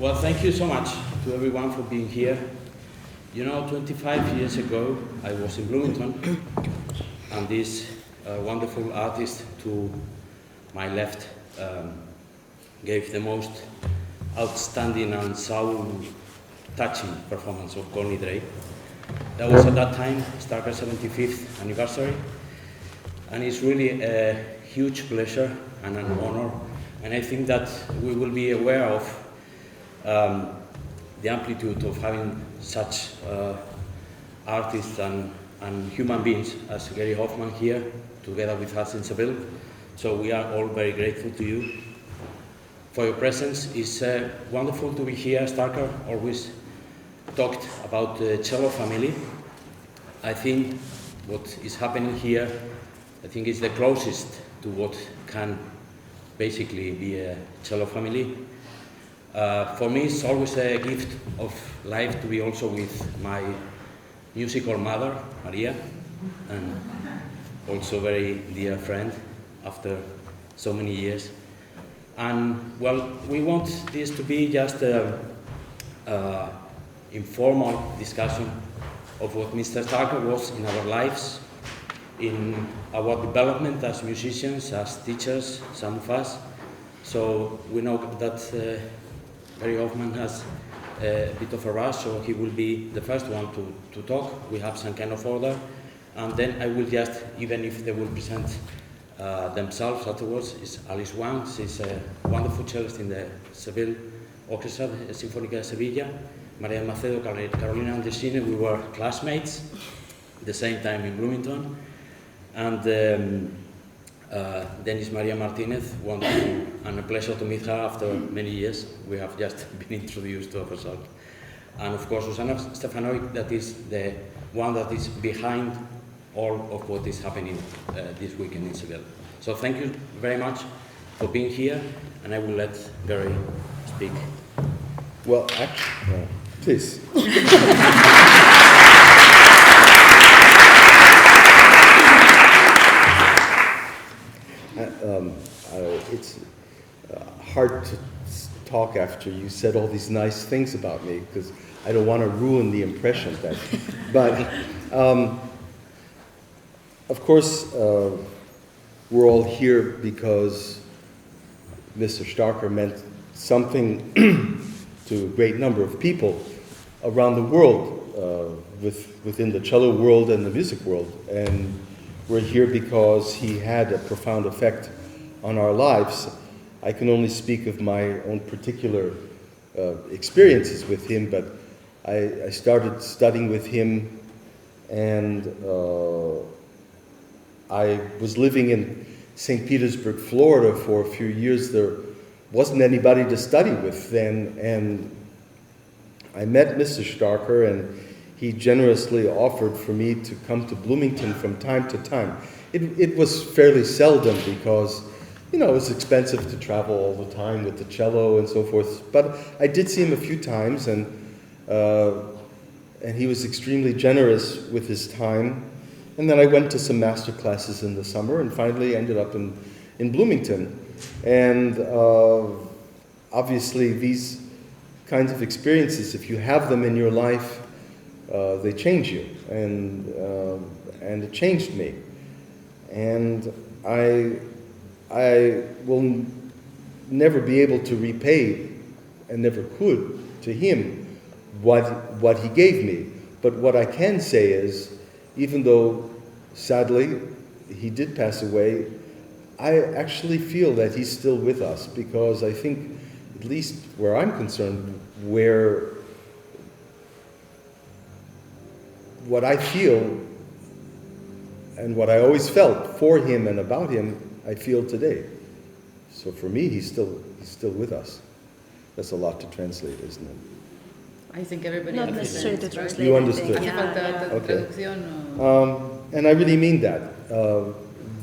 Well, thank you so much to everyone for being here. You know, 25 years ago, I was in Bloomington, and this wonderful artist to my left gave the most outstanding and soul-touching performance of Call Me Dre. That was at that time Starker's 75th anniversary, and it's really a huge pleasure and an honor, and I think that we will be aware of the amplitude of having such artists and human beings as Gary Hoffman here together with us in Seville. So we are all very grateful to you for your presence. It's wonderful to be here. Starker always talked about the cello family. I think what is happening here, I think is the closest to what can basically be a cello family. For me, it's always a gift of life to be also with my musical mother, Maria, and also very dear friend after so many years. And well, we want this to be just an informal discussion of what Mr. Starker was in our lives, in our development as musicians, as teachers, some of us. So we know that Gary Hoffman has a bit of a rush, so he will be the first one to talk. We have some kind of order. And then I will just, even if they will present themselves afterwards, is Alice Wang. She's a wonderful cellist in the Seville Orchestra, Sinfónica de Sevilla. Maria Macedo, Carolina Andresini, we were classmates at the same time in Bloomington. And then is Maria Martinez, wonderful, and a pleasure to meet her after many years. We have just been introduced to ourselves. And of course, Susana Stefanovic, that is the one that is behind all of what is happening this weekend in Seville. So thank you very much for being here, and I will let Gary speak. Well, actually, please. It's hard to talk after you said all these nice things about me, because I don't want to ruin the impression. But of course, we're all here because Mr. Starker meant something to a great number of people around the world, within the cello world and the music world. And we're here because he had a profound effect on our lives. I can only speak of my own particular experiences with him, but I started studying with him, and I was living in St. Petersburg, Florida for a few years. There wasn't anybody to study with then, and I met Mr. Starker, and he generously offered for me to come to Bloomington from time to time. It was fairly seldom because, you know, it was expensive to travel all the time with the cello and so forth. But I did see him a few times, and he was extremely generous with his time. And then I went to some master classes in the summer, and finally ended up in Bloomington. And obviously, these kinds of experiences, if you have them in your life, they change you, and it changed me. And I will never be able to repay, and never could, to him what he gave me. But what I can say is, even though sadly he did pass away, I actually feel that he's still with us, because I think, at least where I'm concerned, what I feel and what I always felt for him and about him, I feel today. So for me, he's still with us. That's a lot to translate, isn't it? I think everybody Not understands, necessary to right? translate. You understood. Hace falta Okay. traducción o... And I really mean that.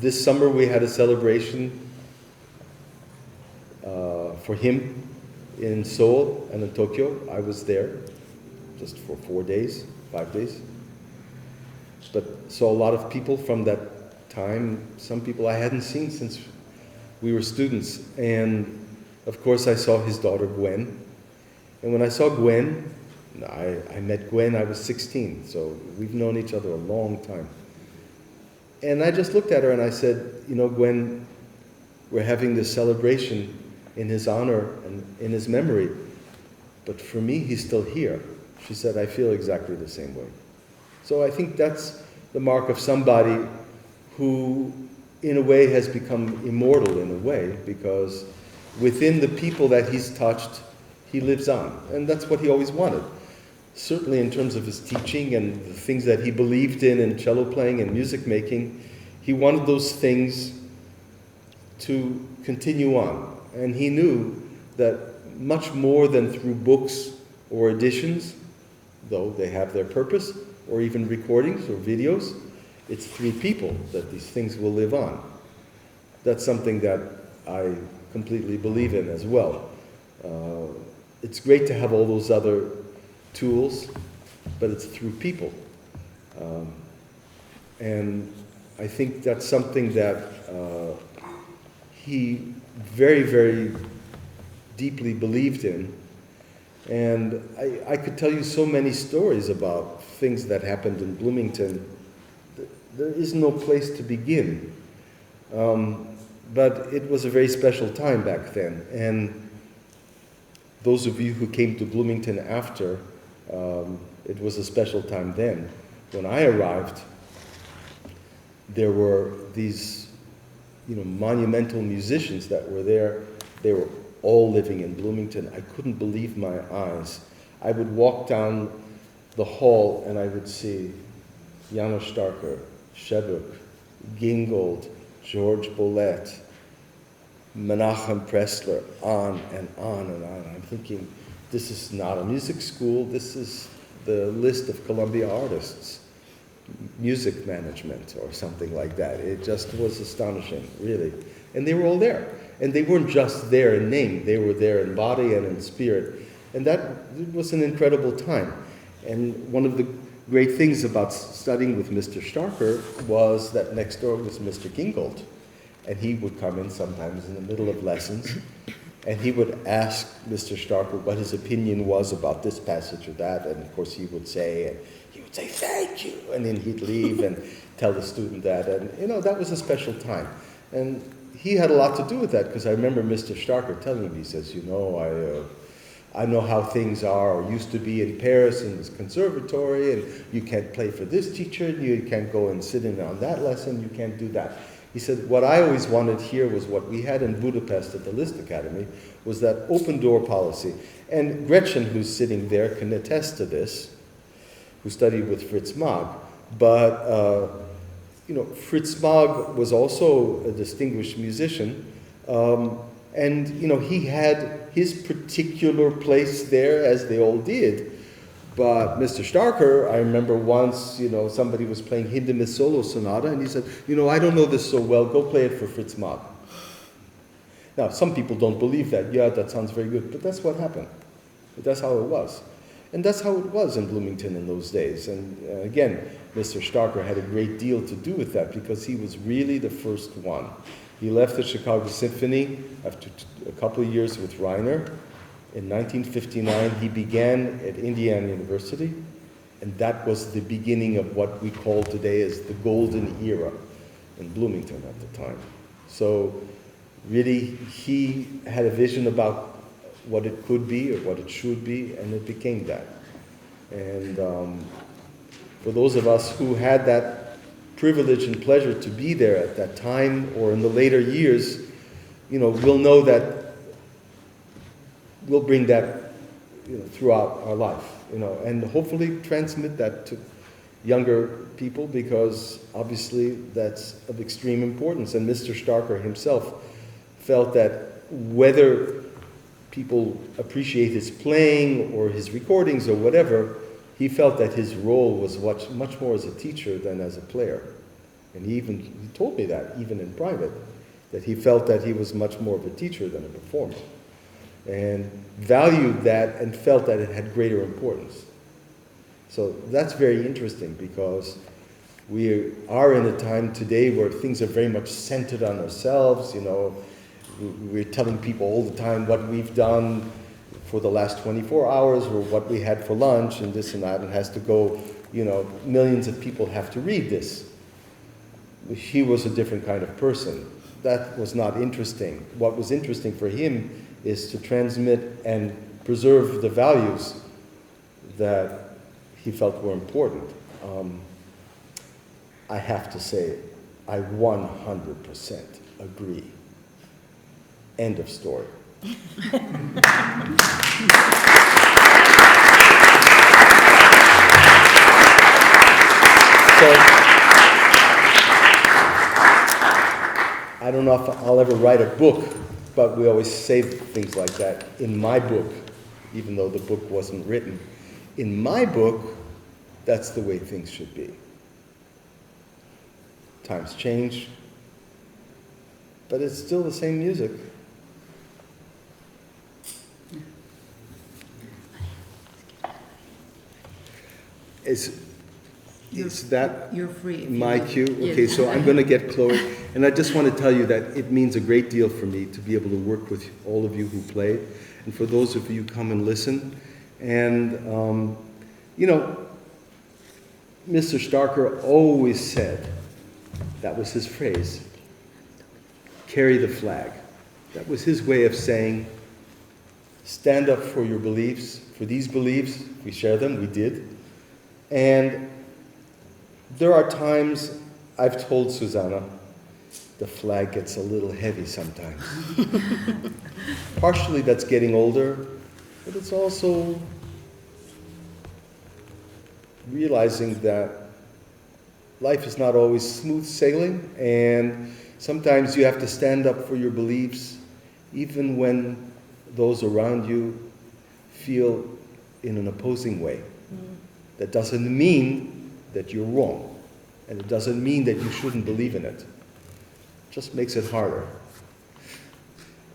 This summer we had a celebration for him in Seoul and in Tokyo. I was there just for 5 days. But saw a lot of people from that time, some people I hadn't seen since we were students. And of course I saw his daughter Gwen, And when I saw Gwen, I met Gwen, I was 16, so we've known each other a long time. And I just looked at her and I said, you know, Gwen, we're having this celebration in his honor and in his memory, but for me, he's still here. She said, I feel exactly the same way. So I think that's the mark of somebody who, in a way, has become immortal in a way, because within the people that he's touched, he lives on. And that's what he always wanted. Certainly in terms of his teaching and the things that he believed in cello playing and music making, he wanted those things to continue on. And he knew that much more than through books or editions, though they have their purpose, or even recordings or videos, it's through people that these things will live on. That's something that I completely believe in as well. It's great to have all those other tools, but it's through people. And I think that's something that he very, very deeply believed in. And I could tell you so many stories about things that happened in Bloomington. There is no place to begin. But it was a very special time back then. And those of you who came to Bloomington after, it was a special time then. When I arrived, there were these, monumental musicians that were there. They were all living in Bloomington. I couldn't believe my eyes. I would walk down the hall and I would see Janos Starker, Shebuk, Gingold, George Bollett, Menachem Pressler, on and on and on. I'm thinking, this is not a music school, this is the list of Columbia artists, music management or something like that. It just was astonishing, really. And they were all there. And they weren't just there in name, they were there in body and in spirit. And that was an incredible time. And one of the great things about studying with Mr. Starker was that next door was Mr. Gingold. And he would come in sometimes in the middle of lessons, and he would ask Mr. Starker what his opinion was about this passage or that, and of course he would say, thank you, and then he'd leave and tell the student that, and that was a special time. And he had a lot to do with that, because I remember Mr. Starker telling me, he says, I know how things are or used to be in Paris in this conservatory, and you can't play for this teacher, and you can't go and sit in on that lesson, you can't do that. He said, what I always wanted here was what we had in Budapest at the Liszt Academy, was that open door policy. And Gretchen, who's sitting there, can attest to this, who studied with Fritz Maag. But, Fritz Maag was also a distinguished musician. And, he had his particular place there, as they all did. But Mr. Starker, I remember once, somebody was playing Hindemith solo sonata, and he said, I don't know this so well, go play it for Fritz Maag. Now, some people don't believe that. Yeah, that sounds very good, but that's what happened. But that's how it was. And that's how it was in Bloomington in those days. And again, Mr. Starker had a great deal to do with that, because he was really the first one. He left the Chicago Symphony after a couple of years with Reiner. In 1959, he began at Indiana University, and that was the beginning of what we call today as the golden era in Bloomington at the time. So really, he had a vision about what it could be or what it should be, and it became that. And for those of us who had that privilege and pleasure to be there at that time or in the later years, we'll know that we'll bring that throughout our life, and hopefully transmit that to younger people, because obviously that's of extreme importance. And Mr. Starker himself felt that whether people appreciate his playing or his recordings or whatever, he felt that his role was much more as a teacher than as a player. And he told me that, even in private, that he felt that he was much more of a teacher than a performer, and valued that and felt that it had greater importance. So that's very interesting, because we are in a time today where things are very much centered on ourselves. We're telling people all the time what we've done for the last 24 hours or what we had for lunch and this and that. It has to go, millions of people have to read this. He was a different kind of person. That was not interesting. What was interesting for him is to transmit and preserve the values that he felt were important. I have to say, I 100% agree. End of story. So, I don't know if I'll ever write a book, but we always say things like that. In my book, even though the book wasn't written, in my book, that's the way things should be. Times change, but it's still the same music. Is that You're free. if my you cue? want. Okay, Yes. so I'm going to get Chloe. And I just want to tell you that it means a great deal for me to be able to work with all of you who play, and for those of you who come and listen. And, Mr. Starker always said, that was his phrase, carry the flag. That was his way of saying, stand up for your beliefs, for these beliefs. We share them, we did. And there are times I've told Susanna, the flag gets a little heavy sometimes. Partially that's getting older, but it's also realizing that life is not always smooth sailing, and sometimes you have to stand up for your beliefs, even when those around you feel in an opposing way. That doesn't mean that you're wrong, and it doesn't mean that you shouldn't believe in it. It just makes it harder.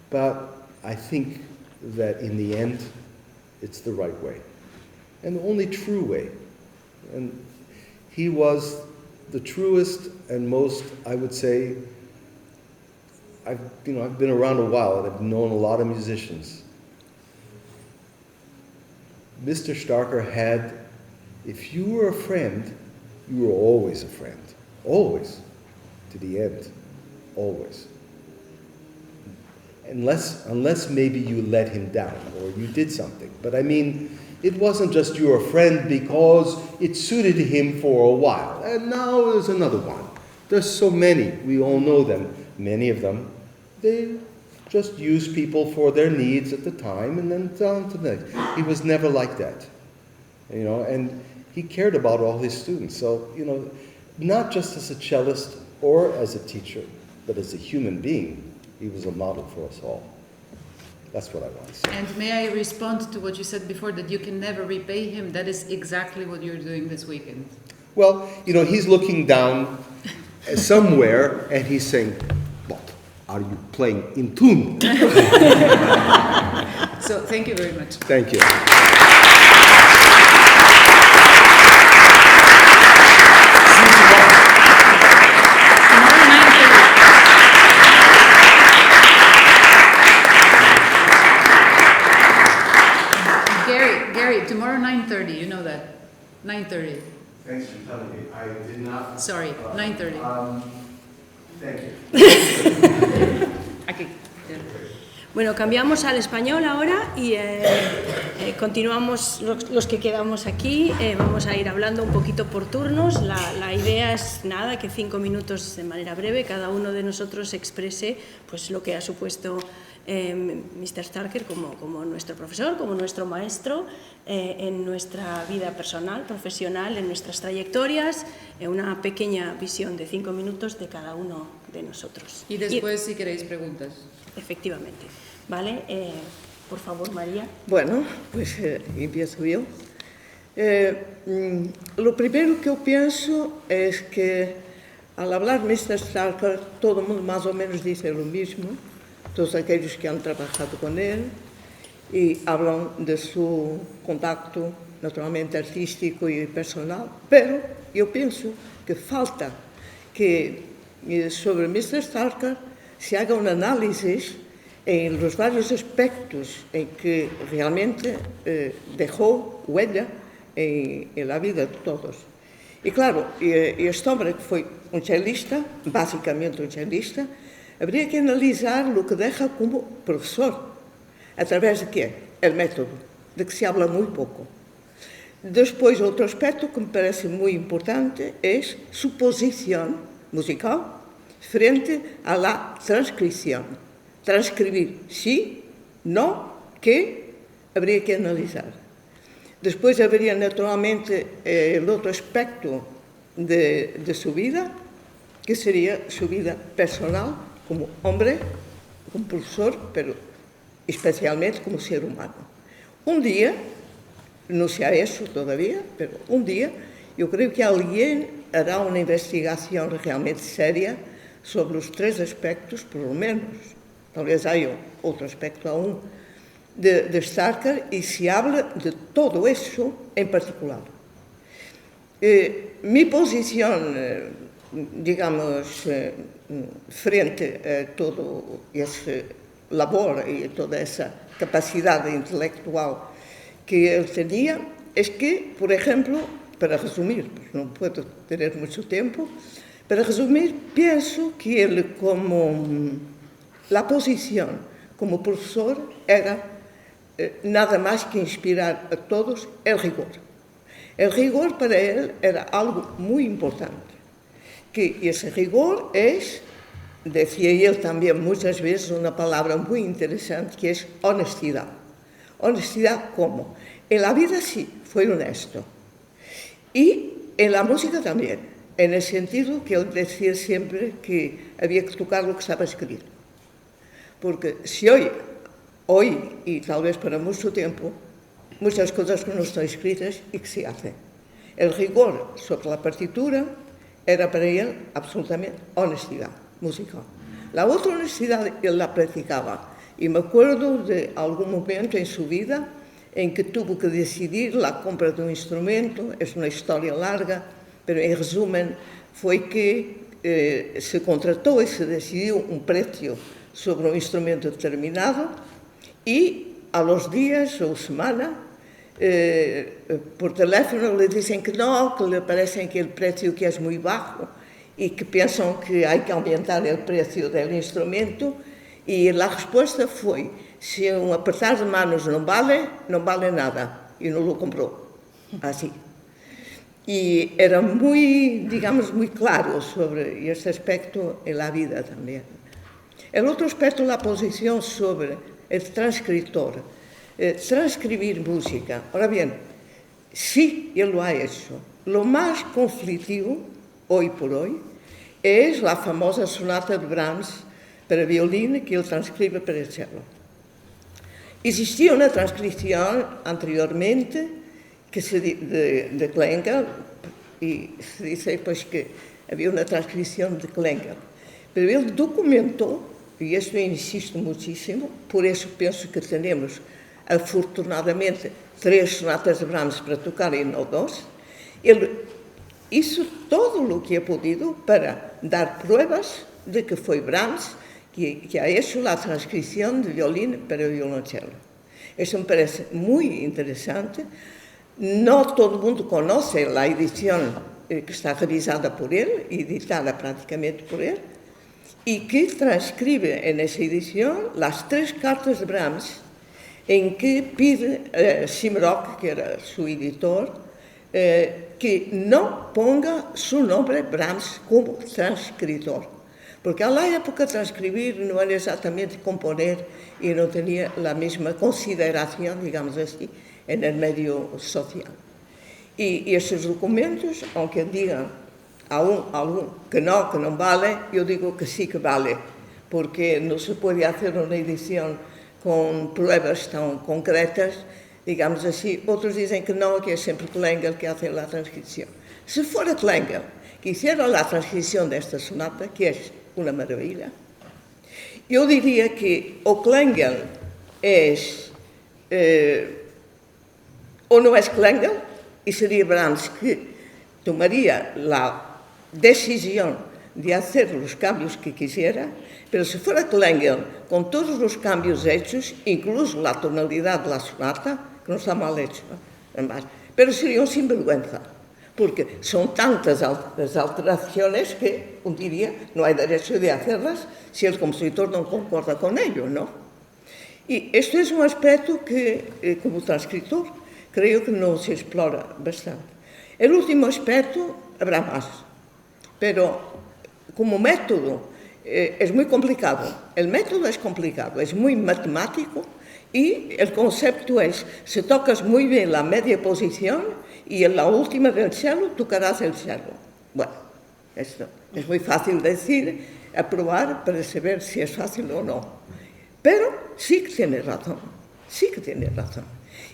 But I think that in the end, it's the right way, and the only true way. And he was the truest and most, I would say, I've been around a while and I've known a lot of musicians. Mr. Starker had, if you were a friend, you were always a friend. Always. To the end. Always. Unless maybe you let him down or you did something. But I mean, it wasn't just you were a friend because it suited him for a while. And now there's another one. There's so many. We all know them. Many of them. They just use people for their needs at the time and then down to the next. He was never like that. And he cared about all his students. So, not just as a cellist or as a teacher, but as a human being, he was a model for us all. That's what I want to say. And may I respond to what you said before, that you can never repay him? That is exactly what you're doing this weekend. Well, he's looking down somewhere and he's saying, "But are you playing in tune?" So thank you very much. Thank you. Gary, tomorrow 9:30, you know that? 9:30. Thanks for telling me. I did not. Sorry, 9:30. Thank you. Aquí. Bueno, cambiamos al español ahora y continuamos los que quedamos aquí. Vamos a ir hablando un poquito por turnos. La idea es nada, que 5 minutos de manera breve cada uno de nosotros exprese pues lo que ha supuesto Mr. Starker como nuestro profesor, como nuestro maestro en nuestra vida personal, profesional, en nuestras trayectorias, una pequeña visión de 5 minutos de cada uno de nosotros. Y después, si queréis preguntas. Efectivamente. ¿Vale? Por favor, María. Bueno, pues empiezo yo. Lo primero que yo pienso es que al hablar Mr. Starker, todo el mundo más o menos dice lo mismo, todos aquellos que han trabajado con él, y hablan de su contacto naturalmente artístico y personal, pero yo pienso que falta que sobre Mr. Starker se haga un análisis en los varios aspectos en que realmente dejó huella en la vida de todos. Y claro, este hombre que fue un chelista, básicamente un chelista, habría que analizar lo que deja como profesor. ¿A través de qué? El método, de que se habla muy poco. Después, otro aspecto que me parece muy importante es su posición musical frente a la transcripción. Transcribir sí, no, qué, habría que analizar. Después habría naturalmente el otro aspecto de su vida, que sería su vida personal como hombre, como profesor, pero especialmente como ser humano. Un día, no sé eso todavía, pero un día yo creo que alguien hará una investigación realmente seria sobre los tres aspectos, por lo menos. Tal vez haya otro aspecto aún de Starker y se habla de todo eso en particular. Mi posición, digamos, frente a todo ese labor y toda esa capacidad intelectual que él tenía, es que, por ejemplo, para resumir, pues no puedo tener mucho tiempo, para resumir, pienso que él la posición como profesor era nada más que inspirar a todos el rigor. El rigor para él era algo muy importante, que ese rigor es, decía él también muchas veces una palabra muy interesante, que es honestidad. Honestidad, ¿cómo? En la vida sí, fue honesto. Y en la música también, en el sentido que él decía siempre que había que tocar lo que estaba escrito. Porque si hoy y tal vez para mucho tiempo, muchas cosas que no están escritas y que se hacen. El rigor sobre la partitura era para él absolutamente honestidad musical. La otra honestidad él la practicaba. Y me acuerdo de algún momento en su vida en que tuvo que decidir la compra de un instrumento. Es una historia larga, pero en resumen fue que se contrató y se decidió un precio sobre un instrumento determinado y a los días o semana por teléfono le dicen que no, que le parece que el precio que es muy bajo y que piensan que hay que aumentar el precio del instrumento. Y la respuesta fue, si un apertar de manos no vale nada. Y no lo compró, así. Y era muy, digamos, muy claro sobre este aspecto en la vida también. El otro aspecto, la posición sobre el transcriptor. Transcribir música. Ahora bien, sí, él lo ha hecho. Lo más conflictivo, hoy por hoy, es la famosa sonata de Brahms para violín que él transcribe para el cello. Existía una transcripción anteriormente de Klengel, y se dice pues que había una transcripción de Klengel. Pero él documentó, y eso insisto muchísimo, por eso pienso que tenemos afortunadamente 3 sonatas de Brahms para tocar y no 2, ele hizo todo lo que ha podido para dar pruebas de que foi Brahms que ha hecho la transcripción de violín para violonchelo. Eso me parece muy interesante. No todo el mundo conoce la edición que está revisada por él, editada prácticamente por él, y que transcribe en esa edición las 3 cartas de Brahms en que pide a Simrock, que era su editor, que no ponga su nombre Brahms como transcritor. Porque a la época transcribir no era exactamente componer y no tenía la misma consideración, digamos así, en el medio social. Y esos documentos, aunque digan aún que no vale, yo digo que sí que vale, porque no se puede hacer una edición con pruebas tan concretas, digamos así. Otros dicen que no, que es siempre Klengel que hace la transcripción. Si fuera Klengel que hiciera la transcripción de esta sonata, que es una maravilla, yo diría que o Klengel es o no es Klengel, y sería Brahms que tomaría la decisión de hacer los cambios que quisiera, pero si fuera Klengel, con todos los cambios hechos, incluso la tonalidad de la sonata, que no está mal hecho, pero sería un sinvergüenza, porque son tantas las alteraciones que un diría no hay derecho de hacerlas si el compositor no concorda con ello, ¿no? Y esto es un aspecto que, como transcriptor, creo que no se explora bastante. El último aspecto, habrá más, pero como método es muy complicado. El método es complicado, es muy matemático y el concepto es, si tocas muy bien la media posición y en la última del cello, tocarás el cello. Bueno, esto es muy fácil decir, aprobar para saber si es fácil o no. Pero sí que tiene razón, sí que tiene razón.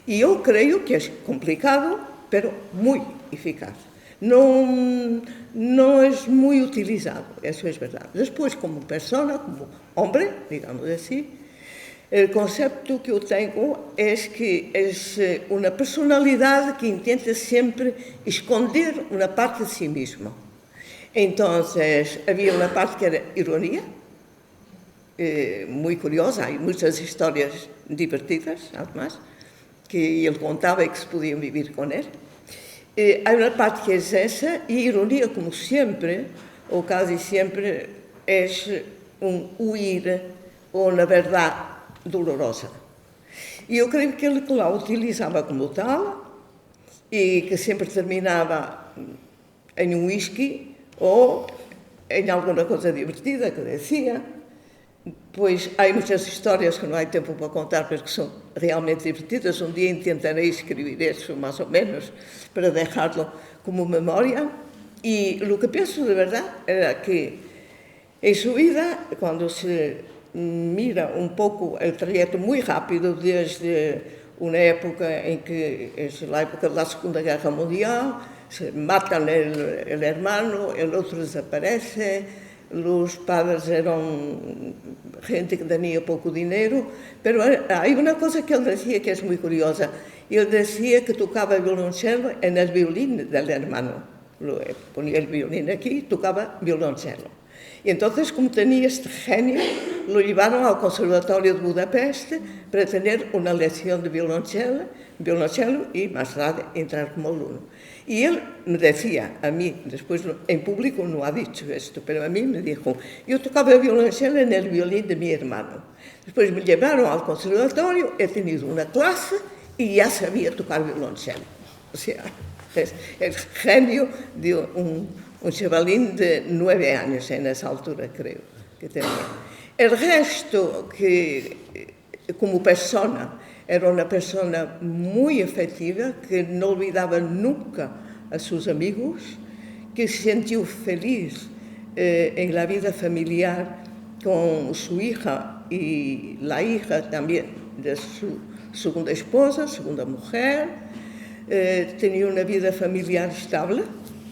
Y yo creo que es complicado, pero muy eficaz. No es muy utilizado, eso es verdad. Después, como persona, como hombre, digamos así, el concepto que yo tengo es que es una personalidad que intenta siempre esconder una parte de sí mismo. Entonces, había una parte que era ironía, muy curiosa, hay muchas historias divertidas, además, que él contaba y que se podían vivir con él. Hay una parte que es esa, y ironía, como siempre, o casi siempre, es un huir o una verdad dolorosa. Y yo creo que él la utilizaba como tal, y que siempre terminaba en un whisky o en alguna cosa divertida que decía. Pues hay muchas historias que no hay tiempo para contar, pero que son realmente divertidas. Un día intentaré escribir eso, más o menos, para dejarlo como memoria. Y lo que pienso de verdad era que en su vida, cuando se mira un poco el trayecto muy rápido desde una época en que es la época de la Segunda Guerra Mundial, se matan el hermano, el otro desaparece. Los padres eran gente que tenía poco dinero, pero hay una cosa que él decía que es muy curiosa. Él decía que tocaba el violonchelo en el violín del hermano. Ponía el violín aquí, tocaba violonchelo. Y entonces, como tenía este genio, lo llevaron al Conservatorio de Budapest para tener una lección de violonchelo y más tarde entrar como alumno. Y él me decía a mí, después en público no ha dicho esto, pero a mí me dijo, yo tocaba el violonchelo en el violín de mi hermano. Después me llevaron al conservatorio, he tenido una clase y ya sabía tocar violonchelo. O sea, es el genio de un chavalín de 9 años en esa altura, creo que tenía. El resto, que como persona, era una persona muy efectiva, que no olvidaba nunca a sus amigos, que se sintió feliz en la vida familiar con su hija y la hija también de su segunda esposa, segunda mujer. Tenía una vida familiar estable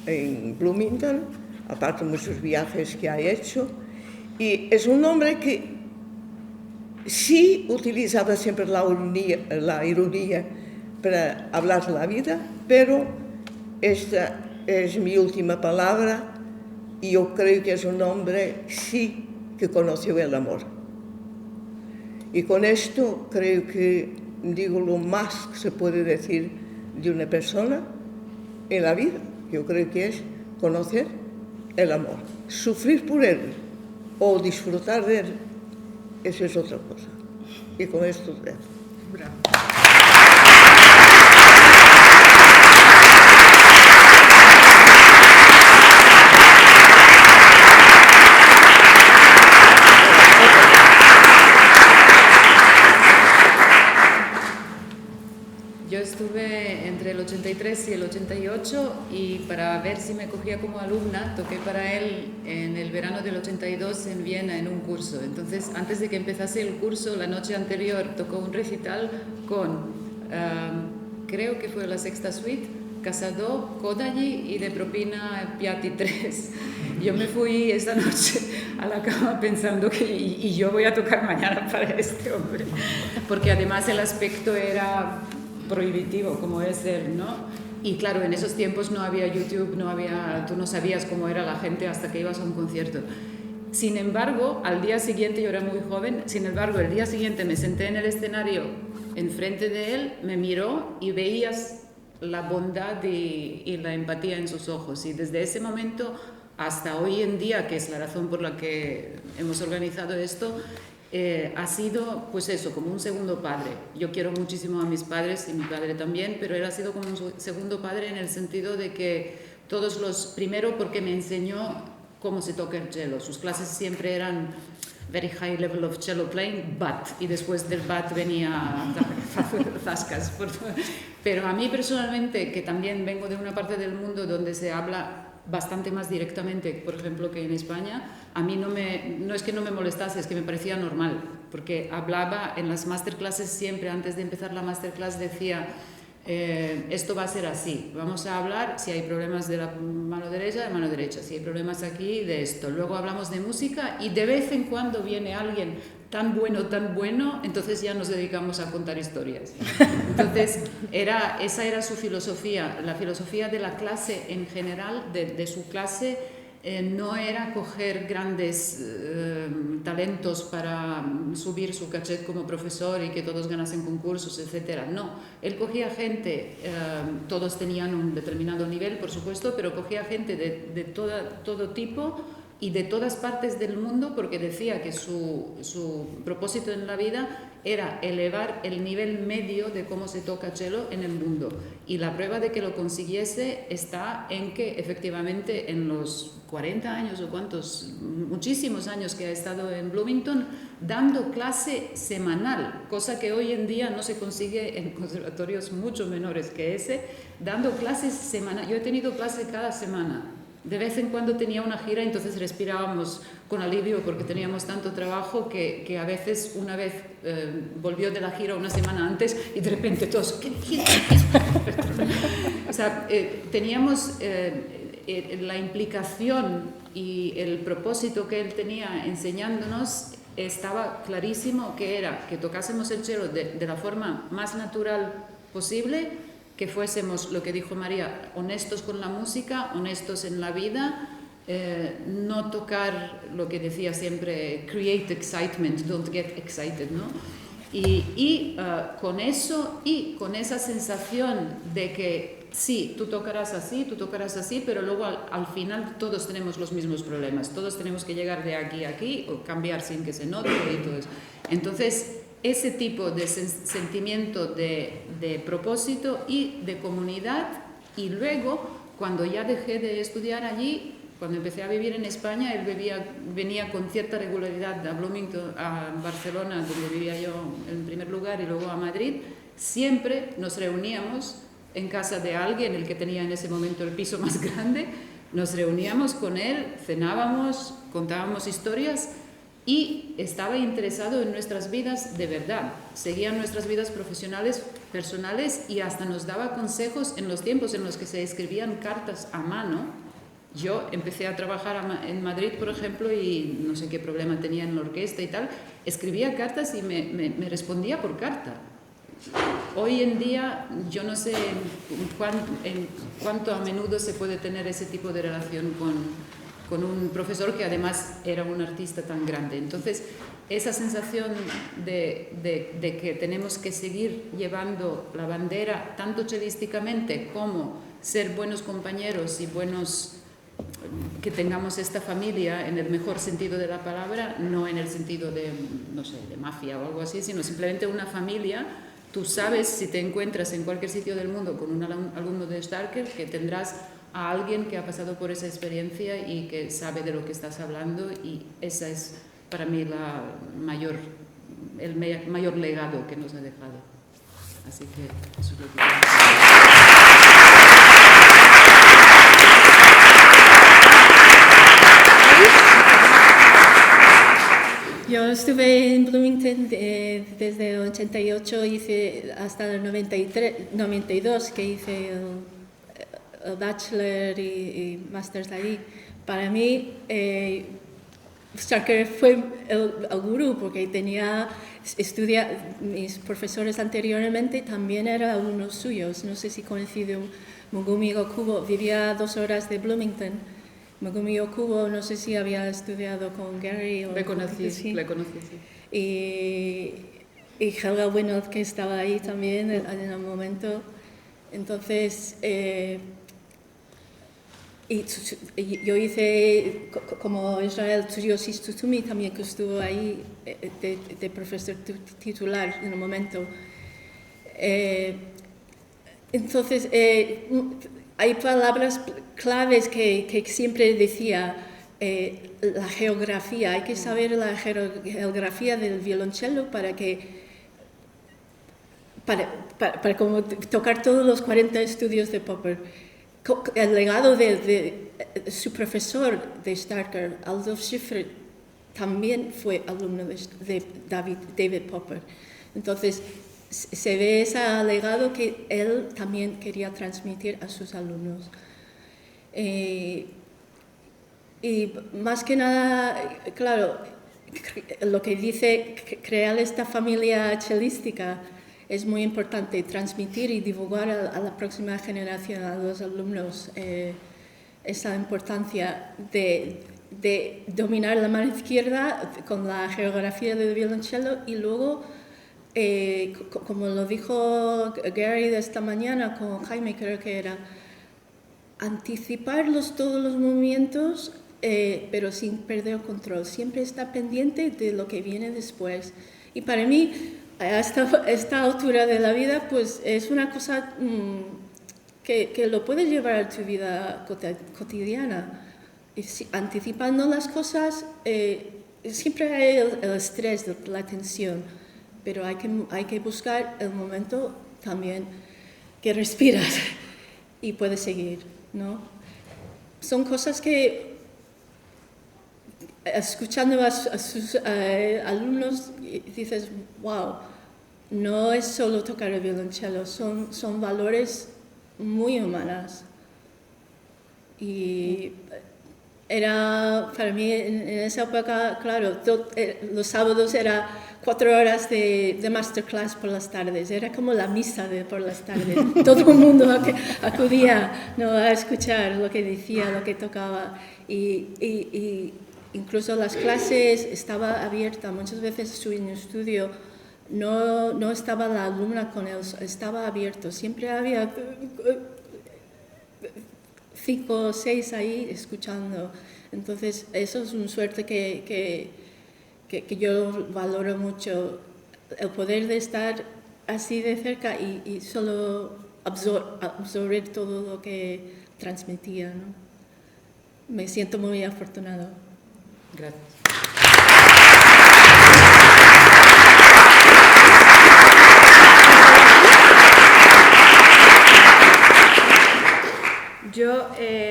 en Bloomington, aparte de muchos viajes que ha hecho. Y es un hombre que sí utilizaba siempre la ironía para hablar de la vida, pero esta es mi última palabra y yo creo que es un hombre sí que conoció el amor. Y con esto creo que digo lo más que se puede decir de una persona en la vida. Yo creo que es conocer el amor. Sufrir por él o disfrutar de él, eso es otra cosa. Y con esto dejo. Bravo. Yo estuve entre el 83 y el 88 y para ver si me cogía como alumna, toqué para él en el verano del 82 en Viena en un curso. Entonces, antes de que empezase el curso, la noche anterior tocó un recital con, creo que fue la sexta suite, Casado, Kodaly y de propina Piatti 3. Yo me fui esta noche a la cama pensando que y yo voy a tocar mañana para este hombre, porque además el aspecto era prohibitivo como es él, ¿no? Y claro, en esos tiempos no había YouTube, tú no sabías cómo era la gente hasta que ibas a un concierto. Sin embargo, al día siguiente, yo era muy joven, sin embargo, el día siguiente me senté en el escenario enfrente de él, me miró y veías la bondad y la empatía en sus ojos. Y desde ese momento hasta hoy en día, que es la razón por la que hemos organizado esto, ha sido, pues eso, como un segundo padre. Yo quiero muchísimo a mis padres y mi padre también, pero él ha sido como un segundo padre en el sentido de que primero porque me enseñó cómo se toca el cello. Sus clases siempre eran very high level of cello playing, but, y después del but venía zascas. Pero a mí personalmente, que también vengo de una parte del mundo donde se habla bastante más directamente, por ejemplo, que en España, a mí no es que no me molestase, es que me parecía normal, porque hablaba en las masterclasses siempre, antes de empezar la masterclass decía, esto va a ser así, vamos a hablar, si hay problemas de la mano derecha, si hay problemas aquí, de esto. Luego hablamos de música y de vez en cuando viene alguien tan bueno, entonces ya nos dedicamos a contar historias. Entonces, esa era su filosofía. La filosofía de la clase en general, de su clase, no era coger grandes talentos para subir su cachet como profesor y que todos ganasen concursos, etc. No, él cogía gente, todos tenían un determinado nivel, por supuesto, pero cogía gente de todo tipo y de todas partes del mundo, porque decía que su propósito en la vida era elevar el nivel medio de cómo se toca cello en el mundo. Y la prueba de que lo consiguiese está en que efectivamente en los 40 años o cuantos, muchísimos años que ha estado en Bloomington, dando clase semanal, cosa que hoy en día no se consigue en conservatorios mucho menores que ese, dando clases semanales. Yo he tenido clase cada semana. De vez en cuando tenía una gira, entonces respirábamos con alivio porque teníamos tanto trabajo que a veces una vez volvió de la gira una semana antes y de repente todos, ¿qué gira? O sea, teníamos la implicación y el propósito que él tenía enseñándonos estaba clarísimo, que era que tocásemos el cello de la forma más natural posible, que fuésemos, lo que dijo María, honestos con la música, honestos en la vida, no tocar lo que decía siempre, create excitement, don't get excited, ¿no? Y con eso y con esa sensación de que sí, tú tocarás así, pero luego al final todos tenemos los mismos problemas, todos tenemos que llegar de aquí a aquí o cambiar sin que se note y todo eso. Entonces, ese tipo de sentimiento de propósito y de comunidad, y luego cuando ya dejé de estudiar allí, cuando empecé a vivir en España, él venía con cierta regularidad a Bloomington, a Barcelona, donde vivía yo en primer lugar, y luego a Madrid. Siempre nos reuníamos en casa de alguien, el que tenía en ese momento el piso más grande, nos reuníamos con él, cenábamos, contábamos historias, y estaba interesado en nuestras vidas de verdad. Seguía nuestras vidas profesionales, personales, y hasta nos daba consejos en los tiempos en los que se escribían cartas a mano. Yo empecé a trabajar en Madrid, por ejemplo, y no sé qué problema tenía en la orquesta y tal. Escribía cartas y me respondía por carta. Hoy en día yo no sé en cuánto a menudo se puede tener ese tipo de relación con un profesor que además era un artista tan grande. Entonces, esa sensación de que tenemos que seguir llevando la bandera, tanto chelísticamente como ser buenos compañeros y que tengamos esta familia en el mejor sentido de la palabra, no en el sentido de, no sé, de mafia o algo así, sino simplemente una familia. Tú sabes, si te encuentras en cualquier sitio del mundo con un alumno de Starker, que tendrás a alguien que ha pasado por esa experiencia y que sabe de lo que estás hablando, y esa es para mí el mayor legado que nos ha dejado. Así que eso es lo que Yo estuve en Bloomington desde el 88 hasta el 92, que hice el bachelor y máster ahí. Para mí Starker fue el gurú porque mis profesores anteriormente también eran alumnos suyos. No sé si coincidió. Megumi Okubo vivía 2 horas de Bloomington. Megumi Okubo, no sé si había estudiado con Gary o... Le conocí, sí. sí. Y Helga Winnold, que estaba ahí también en el momento. Entonces, y yo hice, como Israel Tzuyoshi Tsutsumi, también que estuvo ahí de profesor titular en un momento. Entonces, hay palabras claves que siempre decía, la geografía, hay que saber la geografía del violonchelo para como tocar todos los 40 estudios de Popper. El legado de su profesor de Starker, Adolf Schiffer, también fue alumno de David Popper. Entonces, se ve ese legado que él también quería transmitir a sus alumnos. Y más que nada, claro, lo que dice, crear esta familia chelística es muy importante, transmitir y divulgar a la próxima generación, a los alumnos, esa importancia de dominar la mano izquierda con la geografía del violonchelo y luego, como lo dijo Gary de esta mañana con Jaime, creo que era, anticipar todos los movimientos, pero sin perder el control, siempre estar pendiente de lo que viene después. Y para mí, a esta altura de la vida, pues es una cosa que lo puedes llevar a tu vida cotidiana. Y anticipando las cosas, siempre hay el estrés, la tensión, pero hay que buscar el momento también que respiras y puedes seguir, ¿no? Son cosas que, escuchando a sus alumnos, dices, wow, no es solo tocar el violonchelo, son valores muy humanos. Y era, para mí, en esa época, claro, los sábados era 4 horas de masterclass por las tardes, era como la misa por las tardes. Todo el mundo acudía, ¿no?, a escuchar lo que decía, lo que tocaba. Y incluso las clases estaba abierta, muchas veces en su estudio no estaba la alumna con él, estaba abierto, siempre había 5 o 6 ahí escuchando. Entonces, eso es una suerte que yo valoro mucho, el poder de estar así de cerca y solo absorber todo lo que transmitía, ¿no? Me siento muy afortunado. Gracias. Yo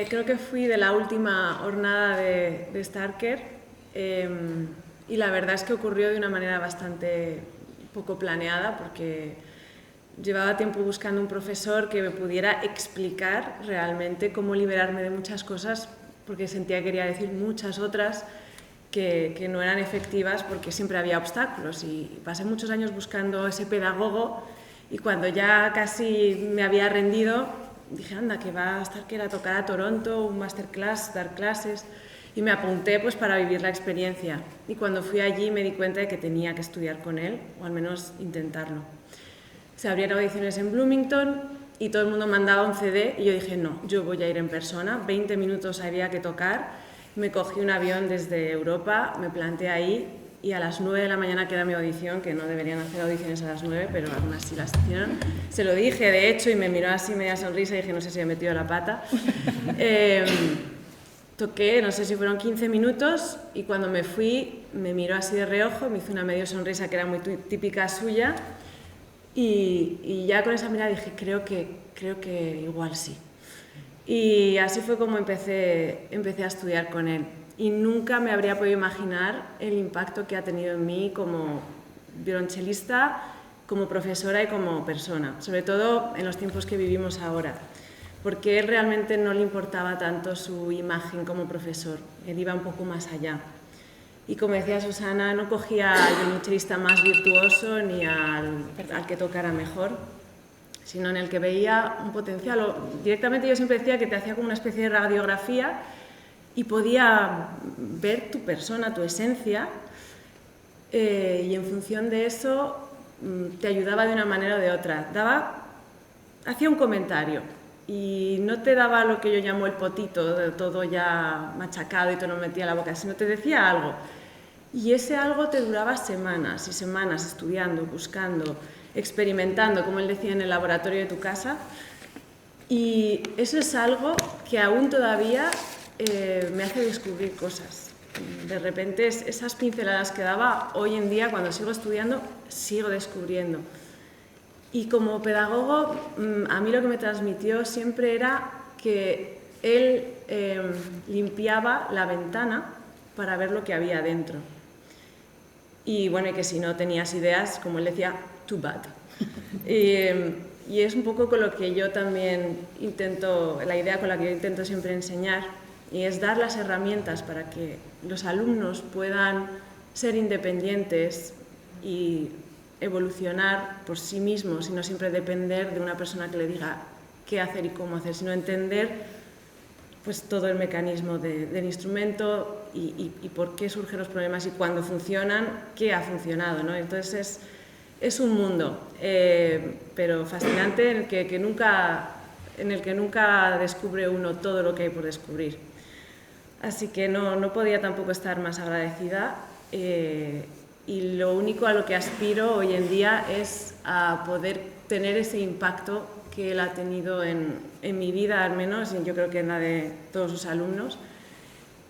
creo que fui de la última jornada de Starker y la verdad es que ocurrió de una manera bastante poco planeada porque llevaba tiempo buscando un profesor que me pudiera explicar realmente cómo liberarme de muchas cosas porque sentía que quería decir muchas otras que no eran efectivas porque siempre había obstáculos y pasé muchos años buscando ese pedagogo y cuando ya casi me había rendido dije, anda, que va a estar que era tocar a Toronto, un masterclass, dar clases y me apunté pues para vivir la experiencia y cuando fui allí me di cuenta de que tenía que estudiar con él o al menos intentarlo. Se abrieron audiciones en Bloomington y todo el mundo mandaba un CD y yo dije, no, yo voy a ir en persona, 20 minutos había que tocar, me cogí un avión desde Europa, me planté ahí y a las 9 de la mañana que era mi audición, que no deberían hacer audiciones a las 9, pero aún así las hicieron, se lo dije de hecho y me miró así media sonrisa y dije, no sé si he metido la pata. Toqué, no sé si fueron 15 minutos y cuando me fui me miró así de reojo, me hizo una medio sonrisa que era muy típica suya y ya con esa mirada dije, creo que igual sí. Y así fue como empecé a estudiar con él. Y nunca me habría podido imaginar el impacto que ha tenido en mí como violonchelista, como profesora y como persona, sobre todo en los tiempos que vivimos ahora, porque él realmente no le importaba tanto su imagen como profesor, él iba un poco más allá. Y como decía Susana, no cogía al violonchelista más virtuoso ni al que tocara mejor, sino en el que veía un potencial. O, directamente yo siempre decía que te hacía como una especie de radiografía y podía ver tu persona, tu esencia, y en función de eso te ayudaba de una manera o de otra. Hacía un comentario y no te daba lo que yo llamo el potito, todo ya machacado y te lo metía a la boca, sino te decía algo. Y ese algo te duraba semanas y semanas estudiando, buscando, experimentando, como él decía, en el laboratorio de tu casa. Y eso es algo que aún todavía me hace descubrir cosas. De repente esas pinceladas que daba, hoy en día cuando sigo estudiando, sigo descubriendo. Y como pedagogo, a mí lo que me transmitió siempre era que él limpiaba la ventana para ver lo que había dentro. Y bueno, y que si no tenías ideas, como él decía, too bad. Y es un poco con lo que yo también intento, la idea con la que yo intento siempre enseñar, y es dar las herramientas para que los alumnos puedan ser independientes y evolucionar por sí mismos y no siempre depender de una persona que le diga qué hacer y cómo hacer, sino entender pues todo el mecanismo del instrumento y por qué surgen los problemas y cuando funcionan, qué ha funcionado, ¿no? Entonces es un mundo, pero fascinante en el que nunca descubre uno todo lo que hay por descubrir. Así que no podía tampoco estar más agradecida y lo único a lo que aspiro hoy en día es a poder tener ese impacto que él ha tenido en mi vida, al menos, y yo creo que en la de todos sus alumnos,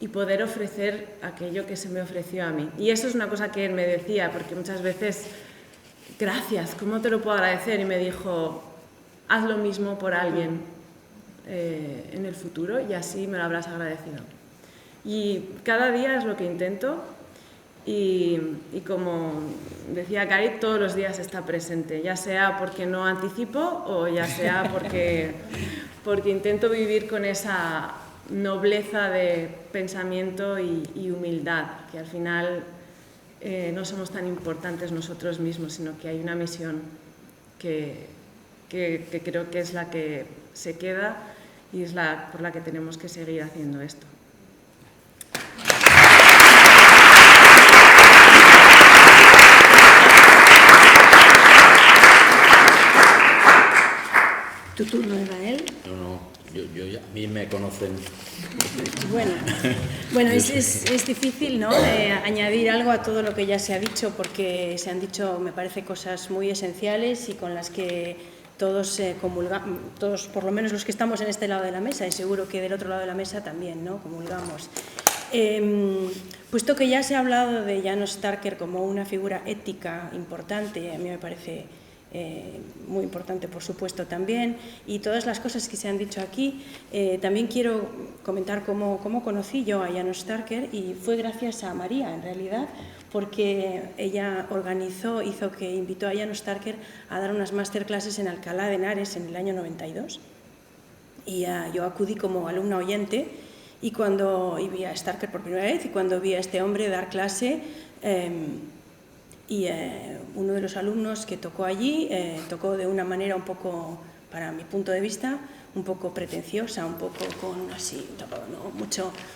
y poder ofrecer aquello que se me ofreció a mí. Y eso es una cosa que él me decía, porque muchas veces, gracias, ¿cómo te lo puedo agradecer? Y me dijo, haz lo mismo por alguien en el futuro y así me lo habrás agradecido. Y cada día es lo que intento. Y como decía Cari, todos los días está presente, ya sea porque no anticipo o ya sea porque intento vivir con esa nobleza de pensamiento y humildad, que al final no somos tan importantes nosotros mismos, sino que hay una misión que creo que es la que se queda y es por la que tenemos que seguir haciendo esto. ¿Tu turno era él? No, a mí me conocen. Bueno, es difícil, ¿no?, añadir algo a todo lo que ya se ha dicho, porque se han dicho, me parece, cosas muy esenciales y con las que todos comulgamos, todos, por lo menos los que estamos en este lado de la mesa, y seguro que del otro lado de la mesa también, ¿no?, comulgamos. Puesto que ya se ha hablado de Janos Starker como una figura ética importante, a mí me parece muy importante, por supuesto, también, y todas las cosas que se han dicho aquí, también quiero comentar cómo conocí yo a Janos Starker, y fue gracias a María, en realidad, porque ella invitó a Janos Starker a dar unas masterclasses en Alcalá de Henares en el año 92, y yo acudí como alumna oyente, y vi a Starker por primera vez, y cuando vi a este hombre dar clase, uno de los alumnos que tocó allí tocó de una manera un poco, para mi punto de vista, un poco pretenciosa, un poco con así, ¿no?,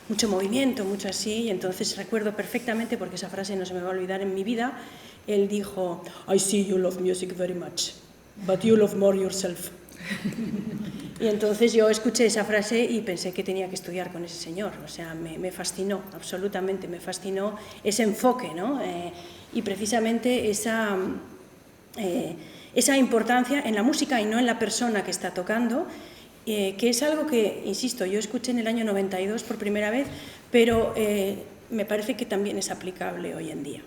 mucho movimiento, mucho así, y entonces recuerdo perfectamente, porque esa frase no se me va a olvidar en mi vida, él dijo, I see you love music very much, but you love more yourself. Y entonces yo escuché esa frase y pensé que tenía que estudiar con ese señor, o sea, me fascinó, absolutamente, me fascinó ese enfoque, ¿no? Y precisamente esa importancia en la música y no en la persona que está tocando, que es algo que, insisto, yo escuché en el año 92 por primera vez, pero me parece que también es aplicable hoy en día.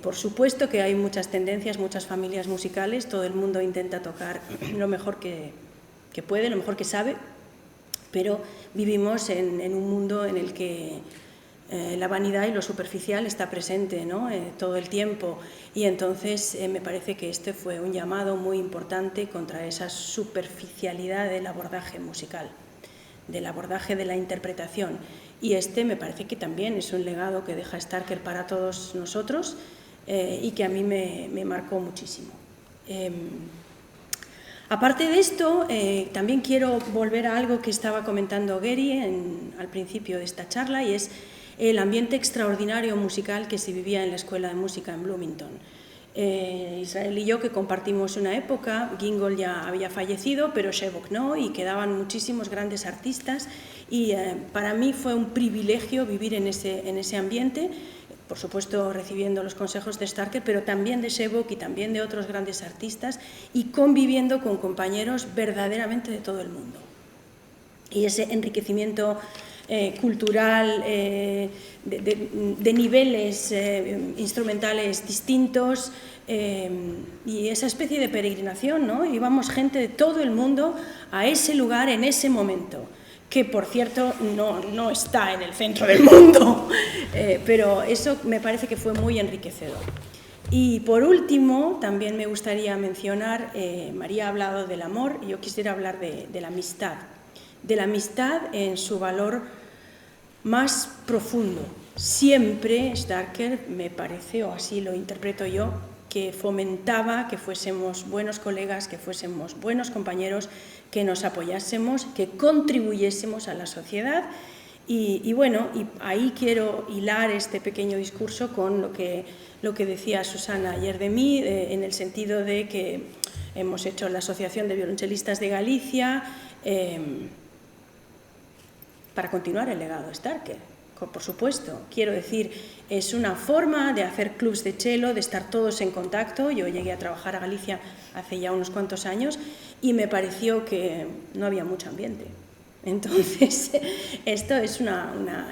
Por supuesto que hay muchas tendencias, muchas familias musicales, todo el mundo intenta tocar lo mejor que puede, lo mejor que sabe, pero vivimos en un mundo en el que la vanidad y lo superficial está presente, ¿no?, todo el tiempo, y entonces me parece que este fue un llamado muy importante contra esa superficialidad del abordaje musical, del abordaje de la interpretación, y este me parece que también es un legado que deja Starker para todos nosotros y que a mí me marcó muchísimo. Aparte de esto, también quiero volver a algo que estaba comentando Gary al principio de esta charla, y es el ambiente extraordinario musical que se vivía en la Escuela de Música en Bloomington. Israel y yo, que compartimos una época, Gingold ya había fallecido, pero Shevok no, y quedaban muchísimos grandes artistas, y para mí fue un privilegio vivir en ese ambiente, por supuesto recibiendo los consejos de Starker, pero también de Shevok y también de otros grandes artistas, y conviviendo con compañeros verdaderamente de todo el mundo. Y ese enriquecimiento cultural, de niveles instrumentales distintos, y esa especie de peregrinación, ¿no? Íbamos gente de todo el mundo a ese lugar en ese momento, que por cierto no está en el centro del mundo, pero eso me parece que fue muy enriquecedor. Y por último, también me gustaría mencionar, María ha hablado del amor, y yo quisiera hablar de la amistad en su valor más profundo. Siempre Starker, me parece, o así lo interpreto yo, que fomentaba que fuésemos buenos colegas, que fuésemos buenos compañeros, que nos apoyásemos, que contribuyésemos a la sociedad. Y bueno, y ahí quiero hilar este pequeño discurso con lo que decía Susana ayer de mí, en el sentido de que hemos hecho la Asociación de Violonchelistas de Galicia, para continuar el legado de Starker, por supuesto. Quiero decir, es una forma de hacer clubs de cello, de estar todos en contacto. Yo llegué a trabajar a Galicia hace ya unos cuantos años y me pareció que no había mucho ambiente. Entonces, esto es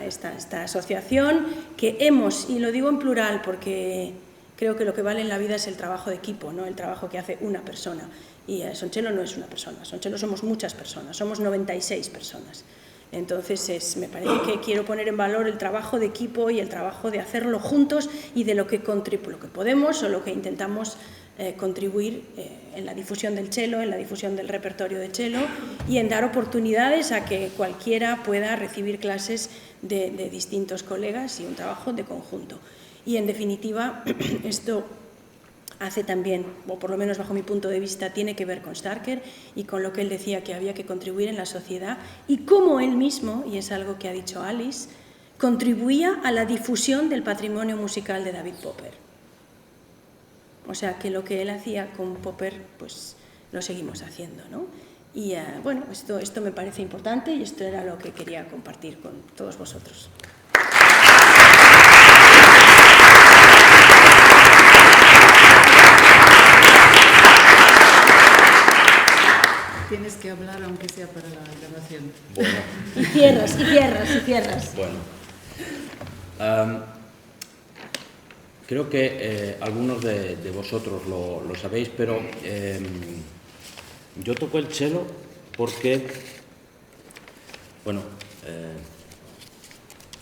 esta asociación que hemos, y lo digo en plural porque creo que lo que vale en la vida es el trabajo de equipo, no el trabajo que hace una persona. Y Soncello no es una persona, Soncello somos muchas personas, somos 96 personas. Entonces, me parece que quiero poner en valor el trabajo de equipo y el trabajo de hacerlo juntos y de lo que podemos o lo que intentamos contribuir en la difusión del cello, en la difusión del repertorio de cello y en dar oportunidades a que cualquiera pueda recibir clases de distintos colegas y un trabajo de conjunto. Y en definitiva, esto hace también, o por lo menos bajo mi punto de vista, tiene que ver con Starker y con lo que él decía que había que contribuir en la sociedad y cómo él mismo, y es algo que ha dicho Alice, contribuía a la difusión del patrimonio musical de David Popper. O sea, que lo que él hacía con Popper, pues lo seguimos haciendo, ¿no? Y bueno, esto me parece importante y esto era lo que quería compartir con todos vosotros. Tienes que hablar aunque sea para la grabación. Bueno. Y cierras. Bueno. Creo que algunos de vosotros lo sabéis, pero yo toco el cello porque, bueno,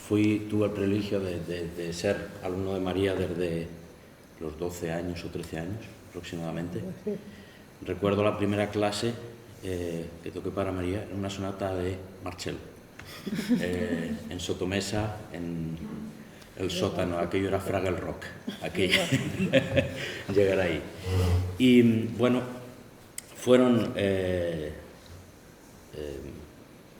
tuve el privilegio de ser alumno de María desde los 12 años o 13 años aproximadamente. Recuerdo la primera clase que toqué para María en una sonata de Marcello, en Sotomesa, en el sótano, aquello era Fraggle Rock, aquello, llegar ahí. Y bueno, fueron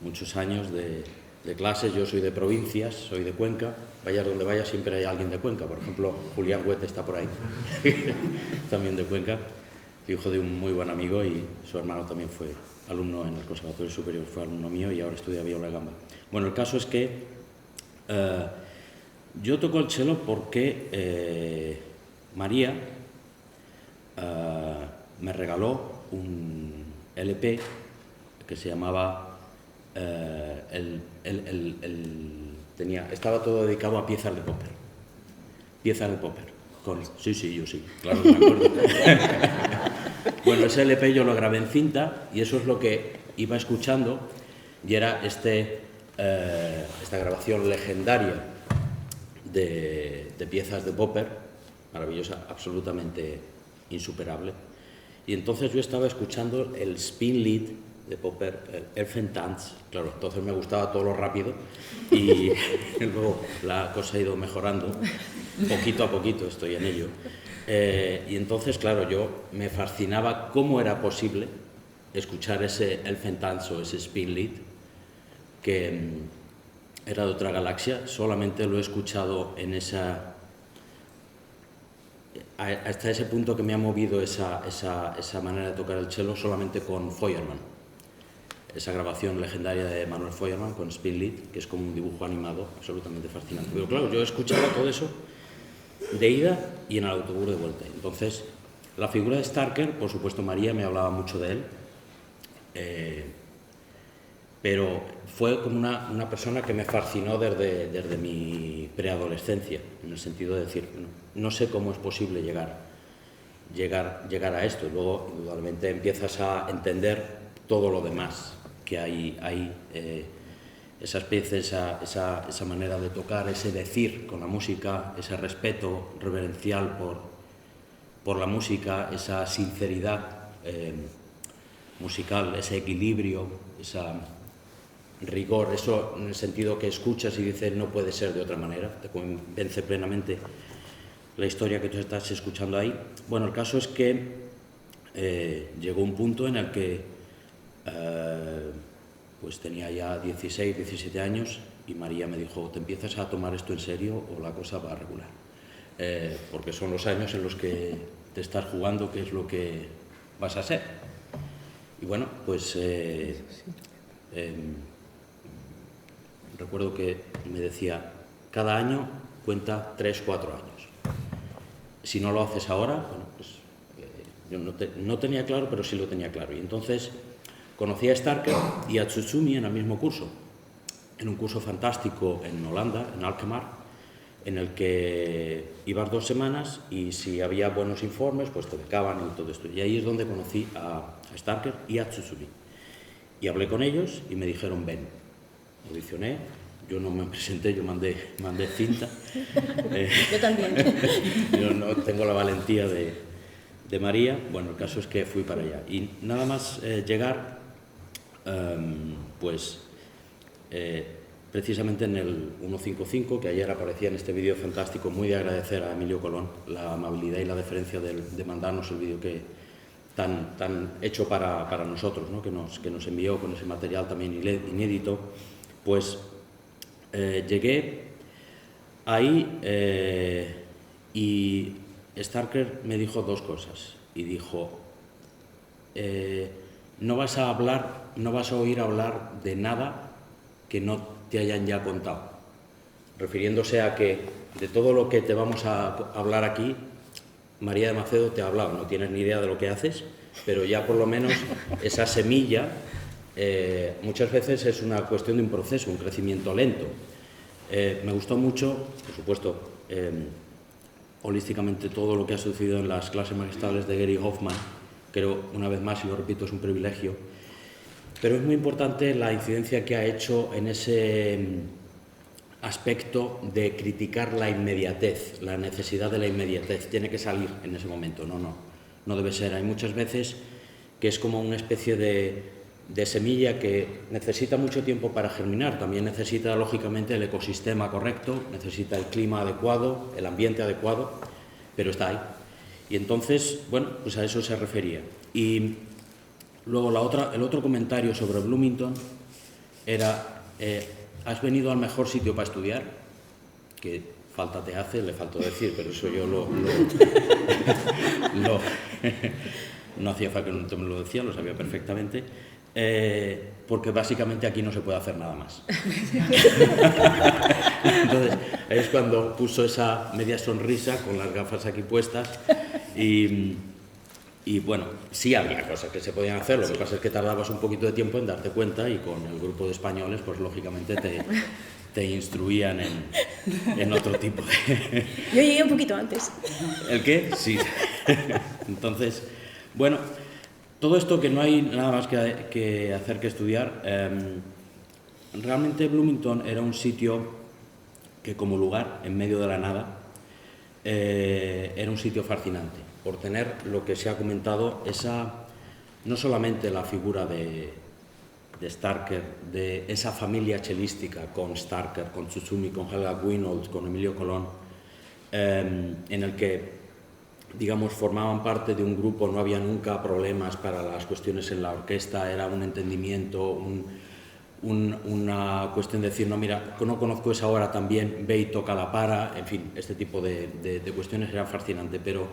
muchos años de clases. Yo soy de provincias, soy de Cuenca, vayas donde vayas siempre hay alguien de Cuenca. Por ejemplo, Julián Huete está por ahí, también de Cuenca, hijo de un muy buen amigo, y su hermano también fue alumno en el Conservatorio Superior, fue alumno mío y ahora estudia viola de gamba. Bueno, el caso es que yo toco el cello porque María me regaló un LP que se llamaba estaba todo dedicado a piezas de Popper. Sí, yo sí, claro que me acuerdo. Bueno, ese LP yo lo grabé en cinta y eso es lo que iba escuchando, y era esta grabación legendaria de piezas de Popper, maravillosa, absolutamente insuperable. Y entonces yo estaba escuchando el spin lead Popper, Elfentanz, claro, entonces me gustaba todo lo rápido y luego la cosa ha ido mejorando, poquito a poquito estoy en ello. Y entonces, claro, yo me fascinaba cómo era posible escuchar ese Elfentanz o ese Spiellied, que era de otra galaxia. Solamente lo he escuchado en hasta ese punto que me ha movido esa manera de tocar el cello solamente con Feuermann. Esa grabación legendaria de Manuel Feuermann con Spiellied, que es como un dibujo animado absolutamente fascinante. Pero claro, yo escuchaba todo eso de ida y en el autobús de vuelta. Entonces, la figura de Starker, por supuesto María me hablaba mucho de él, pero fue como una persona que me fascinó desde mi preadolescencia, en el sentido de decir, no sé cómo es posible llegar a esto, y luego indudablemente empiezas a entender todo lo demás que hay ahí, esas piezas, esa manera de tocar, ese decir con la música, ese respeto reverencial por la música, esa sinceridad musical, ese equilibrio, esa rigor, eso en el sentido que escuchas y dices no puede ser de otra manera, te convence plenamente la historia que tú estás escuchando ahí. Bueno, el caso es que llegó un punto en el que pues tenía ya 16, 17 años y María me dijo, ¿te empiezas a tomar esto en serio o la cosa va a regular? Porque son los años en los que te estás jugando qué es lo que vas a ser. Y bueno, pues recuerdo que me decía, cada año cuenta 3, 4 años. Si no lo haces ahora, bueno, pues yo no tenía claro, pero sí lo tenía claro. Y entonces conocí a Starker y a Tsutsumi en el mismo curso, en un curso fantástico en Holanda, en Alkmaar, en el que ibas 2 semanas y si había buenos informes, pues te becaban y todo esto. Y ahí es donde conocí a Starker y a Tsutsumi. Y hablé con ellos y me dijeron, ven. Audicioné, yo no me presenté, yo mandé cinta. Yo también. Yo no tengo la valentía de María. Bueno, el caso es que fui para allá. Y nada más llegar, precisamente en el 155, que ayer aparecía en este vídeo fantástico, muy de agradecer a Emilio Colón la amabilidad y la deferencia de mandarnos el vídeo que tan hecho para nosotros, ¿no? que nos envió con ese material también inédito. Pues llegué ahí y Starker me dijo 2 cosas y dijo, no vas a oír hablar de nada que no te hayan ya contado, refiriéndose a que de todo lo que te vamos a hablar aquí, María de Macedo te ha hablado, no tienes ni idea de lo que haces, pero ya por lo menos esa semilla muchas veces es una cuestión de un proceso, un crecimiento lento. Me gustó mucho, por supuesto, holísticamente todo lo que ha sucedido en las clases magistrales de Gary Hoffman. Creo, una vez más, y lo repito, es un privilegio, pero es muy importante la incidencia que ha hecho en ese aspecto de criticar la inmediatez, la necesidad de la inmediatez. Tiene que salir en ese momento, no debe ser. Hay muchas veces que es como una especie de semilla que necesita mucho tiempo para germinar, también necesita lógicamente el ecosistema correcto, necesita el clima adecuado, el ambiente adecuado, pero está ahí. Y entonces, bueno, pues a eso se refería. Y luego el otro comentario sobre Bloomington era, ¿has venido al mejor sitio para estudiar? Que falta te hace, le faltó decir, pero eso yo no hacía falta que me lo decía, lo sabía perfectamente. Porque básicamente aquí no se puede hacer nada más. Entonces es cuando puso esa media sonrisa con las gafas aquí puestas y bueno, sí había cosas que se podían hacer, lo que pasa es que tardabas un poquito de tiempo en darte cuenta y con el grupo de españoles pues lógicamente te instruían en otro tipo de... Yo llegué un poquito antes. ¿El qué? Sí. Entonces, bueno, todo esto que no hay nada más que hacer que estudiar, realmente Bloomington era un sitio que como lugar, en medio de la nada, era un sitio fascinante, por tener lo que se ha comentado, no solamente la figura de Starker, de esa familia chelística con Starker, con Tsutsumi, con Helga Gwynolds, con Emilio Colón, en el que, digamos, formaban parte de un grupo, no había nunca problemas para las cuestiones en la orquesta, era un entendimiento, una cuestión de decir, no, mira, no conozco esa obra también, ve y toca la para, en fin, este tipo de cuestiones era fascinante, pero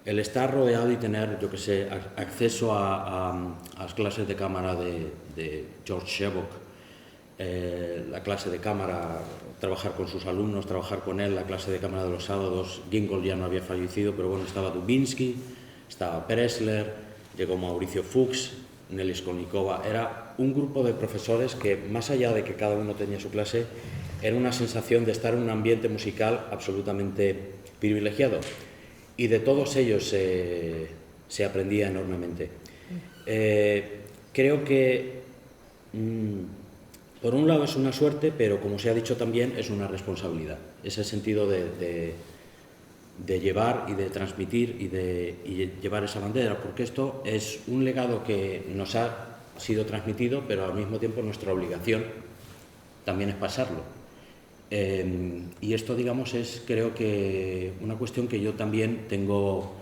el estar rodeado y tener, yo que sé, acceso a las clases de cámara de George Shevock, la clase de cámara, trabajar con sus alumnos, trabajar con él, la clase de cámara de los sábados, Gingold ya no había fallecido, pero bueno, estaba Dubinsky, estaba Pressler, llegó Mauricio Fuchs, Nelly Skolnikova, era un grupo de profesores que, más allá de que cada uno tenía su clase, era una sensación de estar en un ambiente musical absolutamente privilegiado. Y de todos ellos se aprendía enormemente. Creo que, por un lado, es una suerte, pero como se ha dicho también, es una responsabilidad. Ese sentido de llevar y de transmitir y llevar esa bandera, porque esto es un legado que nos ha sido transmitido, pero al mismo tiempo nuestra obligación también es pasarlo. Y esto, digamos, es, creo que, una cuestión que yo también tengo,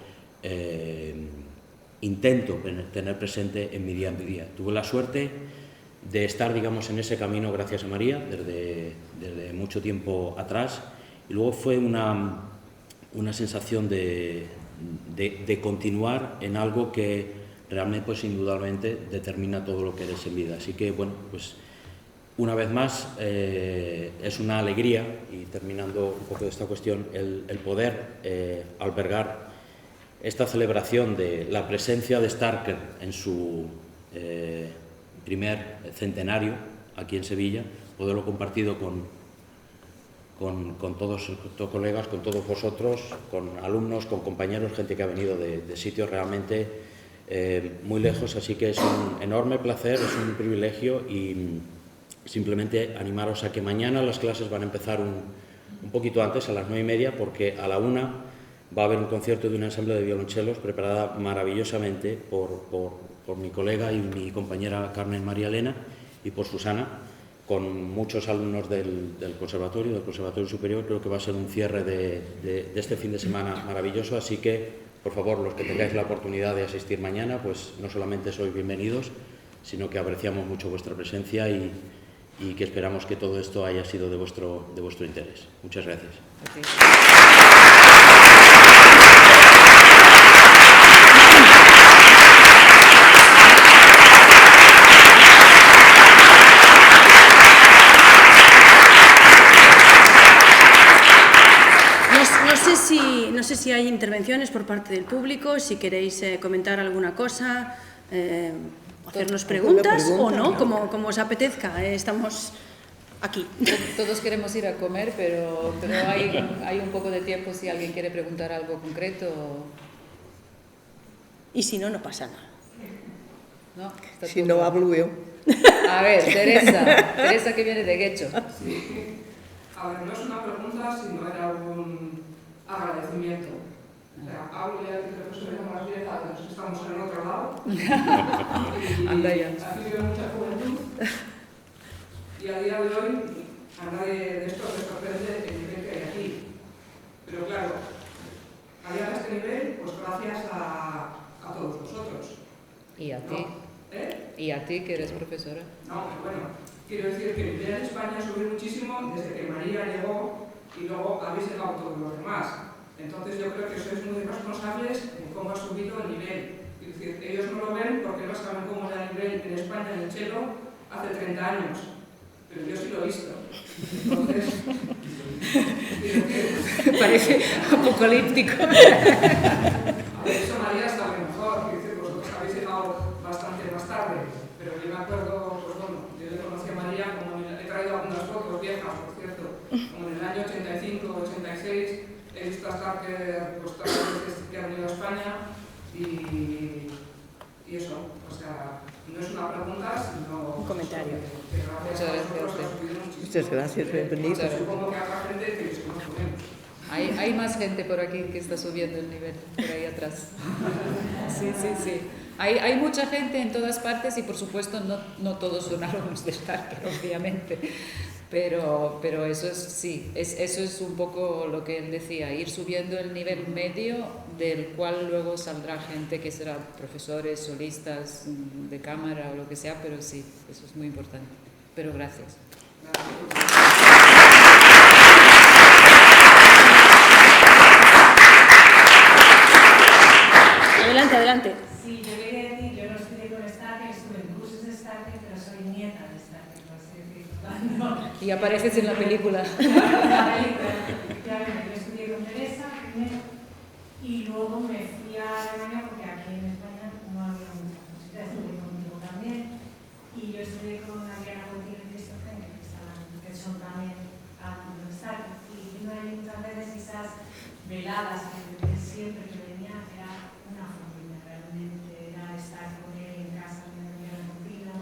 intento tener presente en mi día a día. Tuve la suerte de estar, digamos, en ese camino gracias a María desde mucho tiempo atrás, y luego fue una sensación de continuar en algo que realmente, pues indudablemente, determina todo lo que eres en vida. Así que, bueno, pues una vez más, es una alegría, y terminando un poco de esta cuestión, el poder albergar esta celebración de la presencia de Starker en su primer centenario aquí en Sevilla, poderlo compartido con todos los colegas, con todos vosotros, con alumnos, con compañeros, gente que ha venido de sitios realmente muy lejos, así que es un enorme placer, es un privilegio, y simplemente animaros a que mañana las clases van a empezar un poquito antes, a las 9:30, porque a la 1 va a haber un concierto de una asamblea de violonchelos preparada maravillosamente por mi colega y mi compañera Carmen María Elena, y por Susana, con muchos alumnos del Conservatorio Superior. Creo que va a ser un cierre de este fin de semana maravilloso, así que, por favor, los que tengáis la oportunidad de asistir mañana, pues no solamente sois bienvenidos, sino que apreciamos mucho vuestra presencia y que esperamos que todo esto haya sido de vuestro interés. Muchas gracias. Okay. No sé si hay intervenciones por parte del público, si queréis comentar alguna cosa, hacernos preguntas o no, como os apetezca. Estamos aquí. Todos queremos ir a comer, pero hay un poco de tiempo si alguien quiere preguntar algo concreto. Y si no, no pasa nada. ¿No? Si no, hablo yo. A ver, Teresa que viene de Guecho. Sí. A ver, no es una pregunta, sino era un agradecimiento. O sea, hablo ya de que soy más vieja, nos estamos en el otro lado. Anda ya. Ha vivido mucha juventud. Y a día de hoy, a nadie de esto le sorprende el nivel que hay aquí. Pero claro, a llegar a este nivel, pues gracias a todos vosotros. ¿Y a ti? ¿No? ¿Y a ti, que eres profesora? No, pero bueno, quiero decir que el nivel en España subió muchísimo desde que María llegó y luego habéis llegado todos los demás. Entonces yo creo que sois muy responsables en cómo ha subido el nivel. Es decir, ellos no lo ven porque no saben cómo era el nivel en España en el cello hace 30 años. Pero yo sí lo he visto. Entonces, Parece apocalíptico. a ver, eso María sabe mejor. Es decir, vosotros habéis llegado bastante más tarde. Pero yo me acuerdo, pues bueno, yo le conocí a María, como he traído algunas fotos viejas, por cierto, como en el año 85, 86, he visto a Starker pues todas las veces que ha venido a España y eso, o sea, no es una pregunta, sino un comentario. Muchas gracias. Muchas gracias, bienvenidos. Supongo que habrá gente que se conoce menos. Hay más gente por aquí que está subiendo el nivel, por ahí atrás. Sí. Hay mucha gente en todas partes y por supuesto no todos son alumnos de Starker, obviamente, pero eso es, sí, eso es un poco lo que él decía, ir subiendo el nivel medio del cual luego saldrá gente que será profesores, solistas de cámara o lo que sea, pero sí, eso es muy importante. Pero gracias. Adelante, adelante. Sí, yo quería decir, yo no estudié con Starker, estuve en cursos de Starker, pero soy nieta de Starker, por así decirlo. Y apareces en la película. Efectivamente, yo estudié con Teresa primero y luego me fui a Alemania porque aquí en España no había mucha música, estudié conmigo también. Y yo estudié con Adriana Botín y Christopher, que son también alumnos de Starker. Y vino ahí muchas veces esas veladas que siempre que venía era una familia, realmente era estar con él en casa, me dormía en Pino,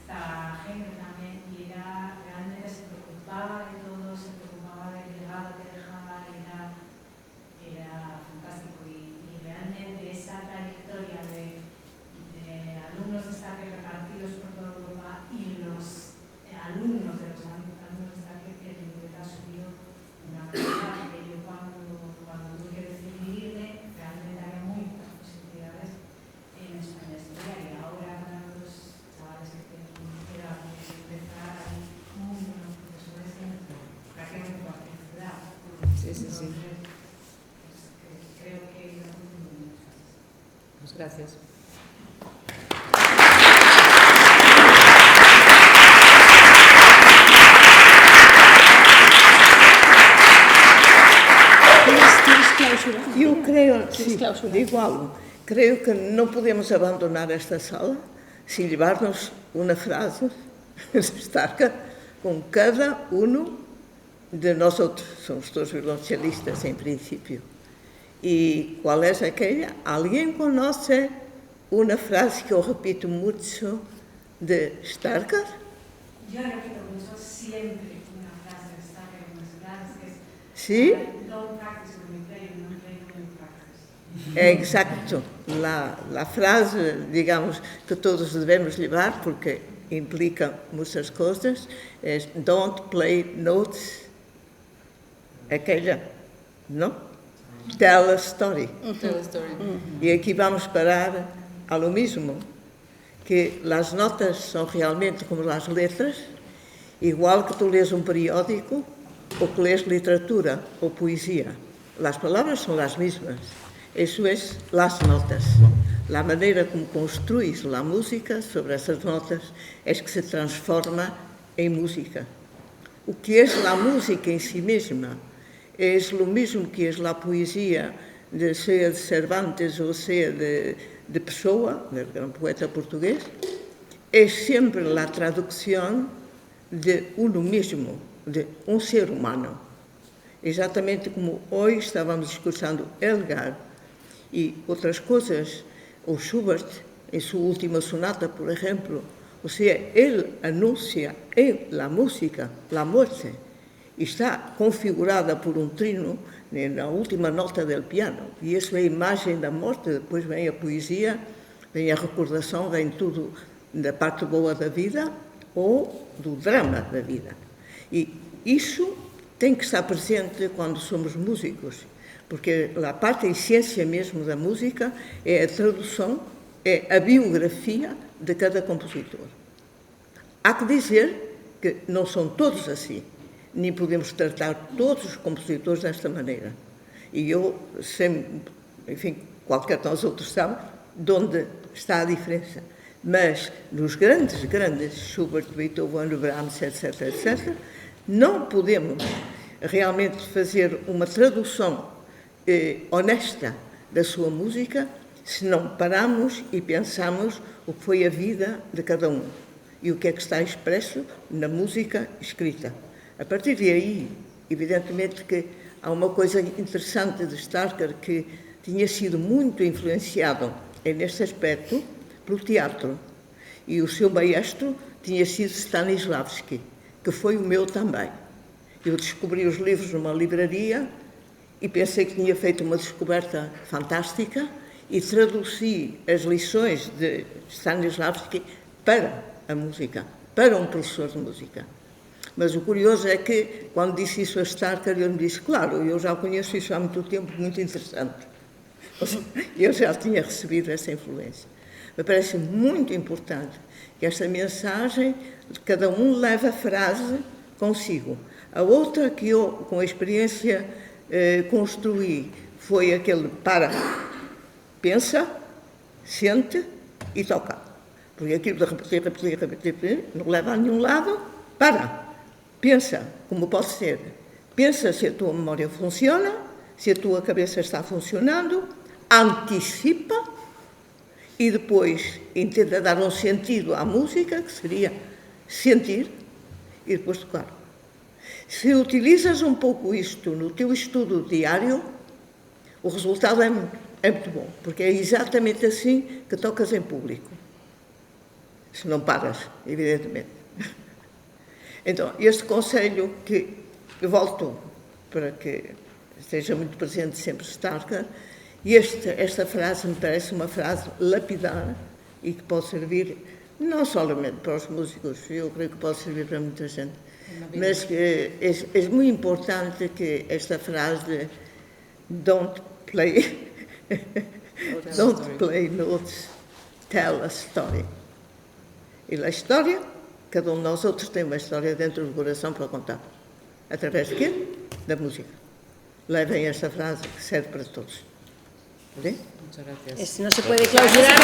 estaba gente también y era, realmente se preocupaba de todo, se preocupaba del legado que dejaba, era fantástico y realmente esa trayectoria de alumnos de Starker repartidos por toda Europa y los alumnos de los alumnos de Starker que ha subido una cosa que yo cuando tuve que decidirme realmente había muy pocas posibilidades en España estudiar y ahora para los chavales que quieran empezar hay muy buenos profesores en prácticamente cualquier ciudad. Sí, sí, sí. Entonces, creo que es muy bien. Pues gracias. ¿Tienes clausura? Eu creio, Queres sim, clausura? digo algo. Creio que não podemos abandonar esta sala sem levarmos uma frase de Starker com cada um de nós outros. Somos todos violoncelistas, em princípio. E qual é aquela? Alguém conhece uma frase que eu repito muito de Starker? Yo repito mucho siempre una frase de Starker en las clases que es Sí? don't practice when you play, don't play when you practice. É exacto. A frase, digamos, que todos devemos levar, porque implica muitas coisas, é don't play notes, aquela, não? Tell a story. Tell the story. E aqui vamos parar a lo mismo, que as notas são realmente como as letras, igual que tu lês um periódico ou que lês literatura ou poesia. As palavras são as mesmas. Isso é as notas. A maneira como construís a música sobre essas notas é que se transforma em música. O que é a música em si mesma é o mesmo que é a poesia, seja de Cervantes ou seja de Pessoa, do grande poeta português, é sempre a tradução de uno mesmo, de um ser humano. Exatamente como hoje estávamos discursando Elgar e outras coisas, o Schubert, em sua última sonata, por exemplo, ou seja, ele anuncia em la música a morte. Está configurada por um trino na última nota do piano. E isso é a imagem da morte, depois vem a poesia, vem a recordação, vem tudo da parte boa da vida ou do drama da vida. E isso tem que estar presente quando somos músicos, porque a parte, a essência mesmo da música é a tradução, é a biografia de cada compositor. Há que dizer que não são todos assim, nem podemos tratar todos os compositores desta maneira. E eu sei, enfim, qualquer de nós outros sabe de onde está a diferença. Mas nos grandes, Schubert, Beethoven, Brahms, etc., etc., não podemos realmente fazer uma tradução honesta da sua música se não paramos e pensamos o que foi a vida de cada um e o que é que está expresso na música escrita. A partir de aí, evidentemente que há uma coisa interessante de Starker que tinha sido muito influenciado neste aspecto pelo teatro. E o seu maestro tinha sido Stanislavski, que foi o meu também. Eu descobri os livros numa livraria e pensei que tinha feito uma descoberta fantástica e traduzi as lições de Stanislavski para a música, para um professor de música. Mas o curioso é que, quando disse isso a Starker, ele me disse, claro, eu já conheço isso há muito tempo, muito interessante. Ou seja, eu já tinha recebido essa influência. Me parece muito importante que esta mensagem, cada um leva a frase consigo. A outra que eu, com a experiência, construí foi aquele para, pensa, sente e toca. Porque aquilo de repetir, não leva a nenhum lado. Para, pensa como pode ser. Pensa se a tua memória funciona, se a tua cabeça está funcionando, antecipa e depois tenta dar um sentido à música, que seria sentir e depois tocar. Se utilizas um pouco isto no teu estudo diário, o resultado é muito bom, porque é exatamente assim que tocas em público. Se não paras, evidentemente. Então, este conselho que eu volto para que esteja muito presente sempre Starker, e esta frase me parece uma frase lapidar e que pode servir não somente para os músicos, eu creio que pode servir para muita gente, mas que é muito importante que esta frase don't play notes, tell a story. E a história, cada um de nós outros tem uma história dentro do coração para contar. Através de quê? Da música. Levem esta frase que serve para todos. ¿Vale? No se puede clausurar.